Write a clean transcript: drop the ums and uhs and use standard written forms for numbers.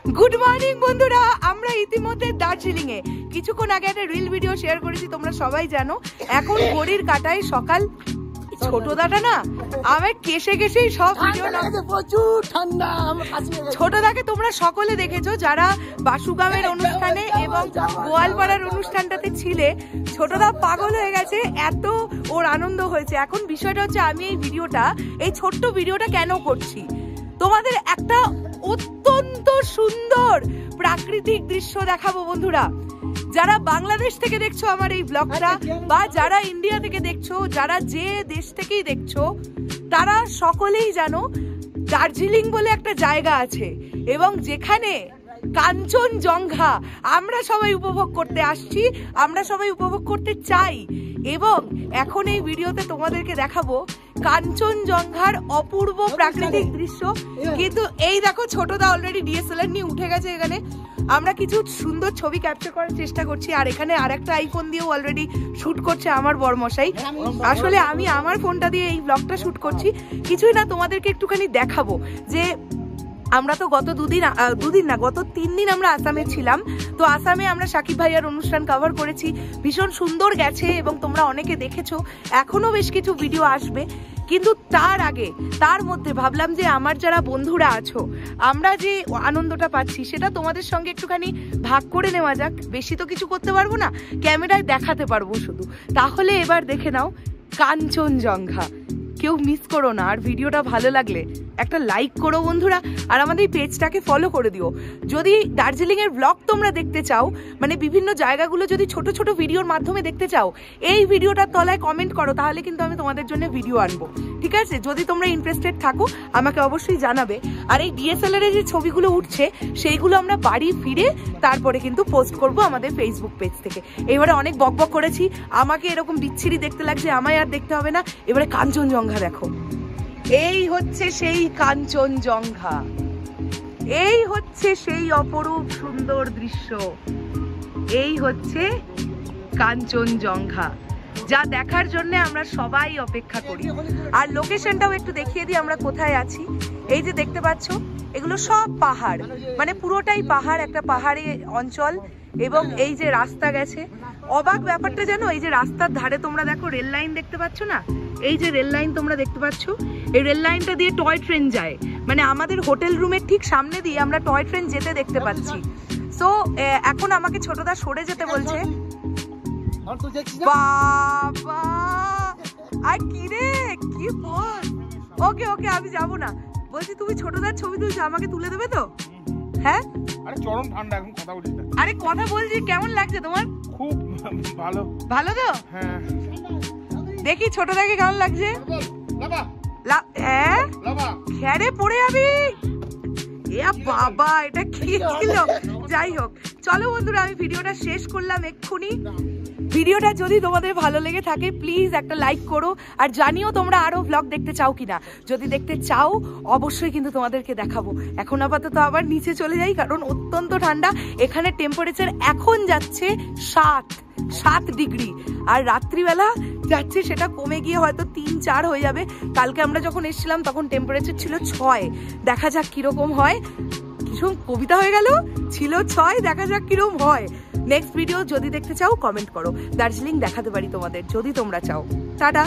Good morning বন্ধুরা, আমরা ইতিমধ্যে দার্জিলিং এ কিছুক্ষণ আগে একটা রিল ভিডিও শেয়ার করেছি, তোমরা সবাই জানো। এখন ঘড়ির কাঁটায় সকাল। ছোটদাটা না আমার কেসে কেসেই সব ভিডিও, প্রচুর ঠান্ডা। ছোটদাকে তোমরা সকলে দেখেছো যারা বাসুগামের অনুষ্ঠানে এবং গোয়ালপাড়ার অনুষ্ঠানটাতে ছিলে। ছোটদা পাগল হয়ে গেছে, এত ওর আনন্দ হয়েছে। এখন বিষয়টা হচ্ছে আমি এই ছোট্ট ভিডিওটা কেন করছি, তোমাদের একটা অত্যন্ত সুন্দর প্রাকৃতিক দৃশ্য দেখাবো বন্ধুরা। যারা বাংলাদেশ থেকে দেখছো আমার এই ব্লগটা, বা যারা ইন্ডিয়া থেকে দেখছো, যারা যে দেশ থেকেই দেখছো, তারা সকলেই জানো দার্জিলিং বলে একটা জায়গা আছে, এবং যেখানে কাঞ্চনজঙ্ঘা আমরা সবাই উপভোগ করতে আসছি, আমরা সবাই উপভোগ করতে চাই। এবং এখন এই ভিডিওতে তোমাদেরকে দেখাবো কাঞ্চনজঙ্ঘার অপূর্ব প্রাকৃতিক দৃশ্য। কিন্তু এই দেখো ছোটদা অলরেডি ডিএসএলআর নিয়ে উঠে গেছে। এখানে আমরা কিছু সুন্দর ছবি ক্যাপচার করার চেষ্টা করছি, আর এখানে আরেকটা আইফোন দিয়েও অলরেডি শুট করছে আমার বরমশাই। আসলে আমি আমার ফোনটা দিয়ে এই ব্লগটা শুট করছি, কিছুই না, তোমাদেরকে একটুখানি দেখাবো যে আমরা তো গত গত 3 দিন আমরা আসামে ছিলাম। তো আসামে আমরা সাকিব ভাইয়ার অনুষ্ঠান কভার করেছি, ভীষণ সুন্দর গেছে এবং তোমরা অনেকে দেখেছো। এখনো বেশ কিছু ভিডিও আসবে, কিন্তু তার মধ্যে ভাবলাম যে আমার যারা বন্ধুরা আছো, আমরা যে আনন্দটা পাচ্ছি সেটা তোমাদের সঙ্গে একটুখানি ভাগ করে নেওয়া যাক। বেশি তো কিছু করতে পারবো না, ক্যামেরায় দেখাতে পারবো শুধু। তাহলে এবার দেখে নাও কাঞ্চনজঙ্ঘা। কেউ মিস করো না, আর ভিডিওটা ভালো লাগলে একটা লাইক করো বন্ধুরা, আর আমাদের পেজটাকে ফলো করে দিও। যদি দার্জিলিং এর ব্লগ তোমরা দেখতে চাও, মানে বিভিন্ন জায়গাগুলো যদি ছোট ছোট ভিডিওর মাধ্যমে দেখতে চাও, এই ভিডিওটার তলায় কমেন্ট করো, তাহলে কিন্তু আমি তোমাদের জন্য ভিডিও আনবো, ঠিক আছে? যদি তোমরা ইন্টারেস্টেড থাকো আমাকে অবশ্যই জানাবে। আর এই ডিএসএলআর এর যে ছবিগুলো উঠছে সেইগুলো আমরা বাড়ি ফিরে তারপরে কিন্তু পোস্ট করব আমাদের ফেসবুক পেজ থেকে। এবারে অনেক বকবক করেছি, আমাকে এরকম বিচ্ছিরি দেখতে লাগছে, আমায় আর দেখতে হবে না। এবারে কাঞ্চনজঙ্ঘা দেখো, এই হচ্ছে সেই কাঞ্চনজঙ্ঘা, এই হচ্ছে সেই অপরূপ সুন্দর দৃশ্য, এই হচ্ছে কাঞ্চনজঙ্ঘা, যা দেখার জন্য আমরা সবাই অপেক্ষা করি। আর লোকেশনটাও একটু দেখিয়ে দিই আমরা কোথায় আছি। এই যে দেখতে পাচ্ছ, এগুলো সব পাহাড়, মানে পুরোটাই পাহাড়, একটা পাহাড়ি অঞ্চল। এবং এই যে রাস্তা গেছে, অবাক ব্যাপারটা জানো, এই যে রাস্তার ধারে তোমরা দেখো রেল লাইন দেখতে পাচ্ছ না, এই যে রেল লাইন তোমরা দেখতে পাচ্ছ, এই রেল লাইনটা দিয়ে টয় ট্রেন যায়, মানে আমাদের হোটেল রুমের ঠিক সামনে দিয়ে আমরা টয় ট্রেন যেতে দেখতে পাচ্ছি। সো এখন আমাকে ছোটদা সরে যেতে বলছে। বাবা আর কি রে, কি বল? ওকে ওকে, আমি যাবো না। বলছি তুমি ছোটদার ছবি তুলছো, আমাকে তুলে দেবে তো? হ্যাঁ, আরে চরম ঠান্ডা, এখন কথা বলিস না। আরে কথা বলছি, কেমন লাগছে তোমার? খুব ভালো। ভালো তো? হ্যাঁ। দেখি ছোটদাকে কেমন লাগছে। খেড়ে পড়ে যাবি। এ বাবা, এটা কি ছিল? যাই হোক, চলো বন্ধুরা, আমি ভিডিওটা শেষ করলাম এক্ষুনি। ভিডিওটা যদি তোমাদের ভালো লেগে থাকে প্লিজ একটা লাইক করো, আর জানিও তোমরা আরো ব্লগ দেখতে চাও কিনা। যদি দেখতে চাও অবশ্যই কিন্তু তোমাদেরকে দেখাবো। এখন আপাতত আবার নিচে চলে যাই, কারণ অত্যন্ত ঠান্ডা। এখানে টেম্পারেচার এখন যাচ্ছে 7 ডিগ্রি, আর রাত্রিবেলা যাচ্ছে সেটা কমে গিয়ে হয়তো 3-4 হয়ে যাবে। কালকে আমরা যখন এসেছিলাম তখন টেম্পারেচার ছিল 6। দেখা যাক কিরকম হয়। ভীষণ কবিতা হয়ে গেল, ছিল 6, দেখা যাক কিরকম হয়। নেক্সট ভিডিও যদি দেখতে চাও কমেন্ট করো, দার্জিলিং দেখাতে পারি তোমাদের যদি তোমরা চাও। টাটা।